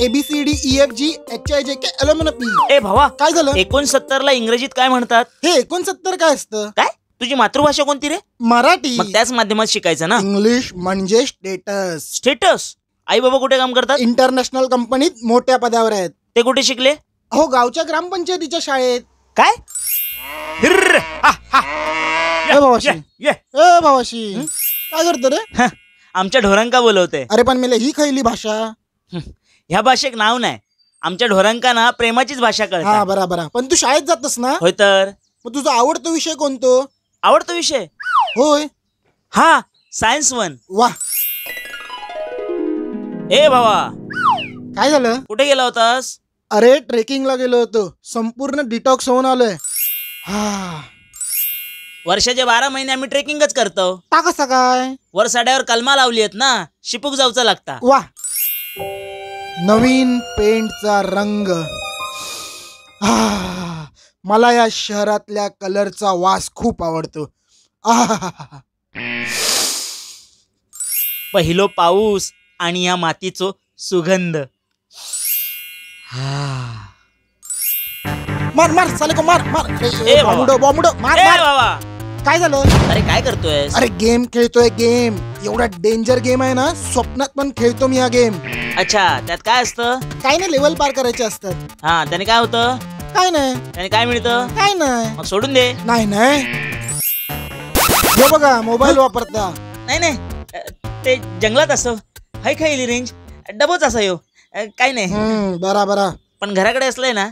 ABCDEFGHIJKLMNOP. ए भावा, काय झालं? 69 ला इंग्रजीत काय म्हणतात? हे 69 काय असतं? काय? तुझी मातृभाषा कोणती रे? मराठी. मग त्याच माध्यमात शिकायचं ना. इंग्लिश म्हणजे स्टेटस. स्टेटस. आई बाबा कुठे काम करतात? इंटरनॅशनल कंपनीत मोठ्या पदावर आहेत. ते कुठे शिकले? हो, गावच्या ग्रामपंचायतीच्या शाळेत. काय? हिर्र. हा, हा. ए भावाशी, ये. ए भावाशी, काय करतो रे? आमच्या ढोरांका बोलवते. अरे पण मला ही खयली भाषा? ह्या भाषेक नाव नाही. आमच्या ढोरांका ना प्रेमाचीच भाषा हा, कळते. बरा. पण तू शाळेत जातस ना? होय तर. मग तुझा आवडतो विषय कोणतो? आवडतो विषय? होय. हा, सायन्स 1. वा. ए भावा, काय झालं? कुठे गेला होतास? अरे ट्रेकिंगला गेलो होतो. संपूर्ण डिटॉक्स होऊन आलोय. हा. वर्षाचे 12 महिने आम्ही ट्रेकिंगच करतो. ता कसं काय? वर साड्यावर कलमा लावली आहेत ना, शिपूक जाऊचा लागता. वा. नवीन पेंटचा रंग. मला या शहरातल्या कलरचा वास खूप आवडतो. पहिलो पाऊस आणि या मातीचो सुगंध. मार मार साले को मार मार. ए बाबा. बॉम्बडो मार ए मार. बाबा, काय झालं? अरे काय करतोय? अरे गेम खेळतोय. गेम एवढा डेंजर गेम आहे ना, स्वप्नात पण खेळतो मी हा गेम. अच्छा, त्यात काय असतं? काय नाही, लेवल पार करायचे असतात. हा, त्याने काय होतं? काय नाही, त्याने काय मिळतं? काय नाही. मग सोडून दे. नाही. हे बघा, मोबाईल वापरता. नाही, ते जंगलात असं हाय खायली रेंज डबोच असा यो. काय नाही. बरा. पण घराकडे असलंय ना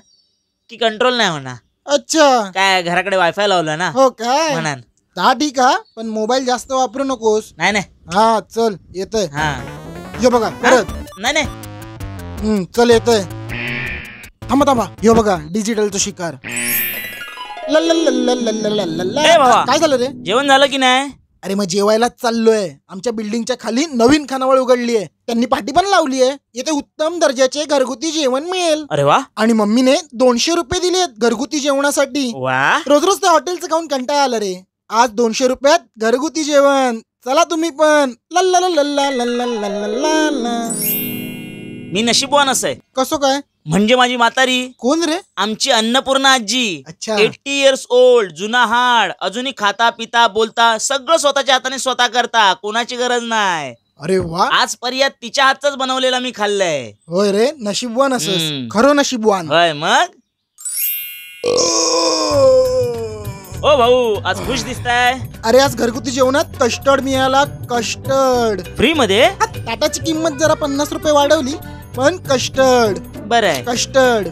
की कंट्रोल नाही होणार. अच्छा, काय घराकडे वायफाय लावलं ना हो काय? म्हणान. ता ठीक आहे, पण मोबाईल जास्त वापरू नकोस. नाही. हा चल, येतोय. हा, यो बघा परत. नाही. चल येतोय. थांबा. यो बघा, डिजिटलचा शिकार. ए बाबा. काय झालं रे? जेवण झालं की नाही? अरे मग जेवायला चाललोय. आमच्या बिल्डिंगच्या खाली नवीन खानावळ उघडली आहे. त्यांनी पाटी पण लावली आहे. येथे उत्तम दर्जाचे घरगुती जेवण मिळेल. अरे वा. आणि मम्मीने 200 रुपये दिलेत घरगुती जेवणासाठी. वा. रोज त्या हॉटेलचं खाऊन कंटाळा आला रे. आज 200 रुपयात घरगुती जेवण. चला तुम्ही पण. मी नशीबवान आहे. कसं काय? म्हणजे माझी म्हातारी. कोण रे? आमची अन्नपूर्णा आजी. अच्छा. 80 इयर्स ओल्ड, जुना हाड, अजूनही खाता पिता बोलता सगळं स्वतःच्या हाताने स्वतः करता. कोणाची गरज नाही. अरे वा. आजपर्यंत तिच्या हातच बनवलेला मी खाल्लंय. होय रे, नशीबवान असस. खरं नशीबवान. होय मग. ओ भाऊ, आज खुश दिसताय. अरे आज घरगुती जेवणात कस्टर्ड मिळाला. कस्टर्ड फ्री मध्ये. ताटाची किंमत जरा 50 रुपये वाढवली, पण कस्टर्ड. बरं आहे. कस्टर्ड.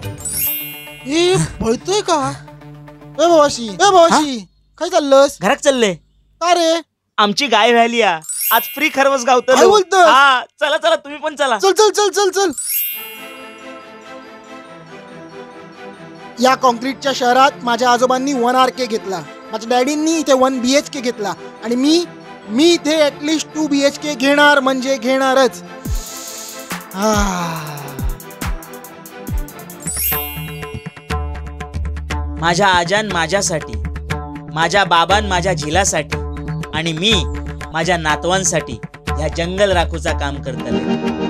हे पळतोय का? ए भावाशी, काय चाललंस? घरात चालले. का रे? आमची गाय व्हायली आज फ्री खरवस गावतो. काय बोलतोस? हा, चला तुम्ही पण चला. चल. या कॉन्क्रीटच्या शहरात माझ्या आजोबांनी 1 RK घेतला. माझ्या डॅडींनी इथे 1 BHK घेतला. आणि मी इथे ऍटलिस्ट 2 BHK घेणार म्हणजे घेणारच. माझ्या आजान माझ्यासाठी, माझ्या बाबान माझ्या झिलासाठी आणि मी माझ्या नातवांसाठी या जंगल राखूचा काम करतले.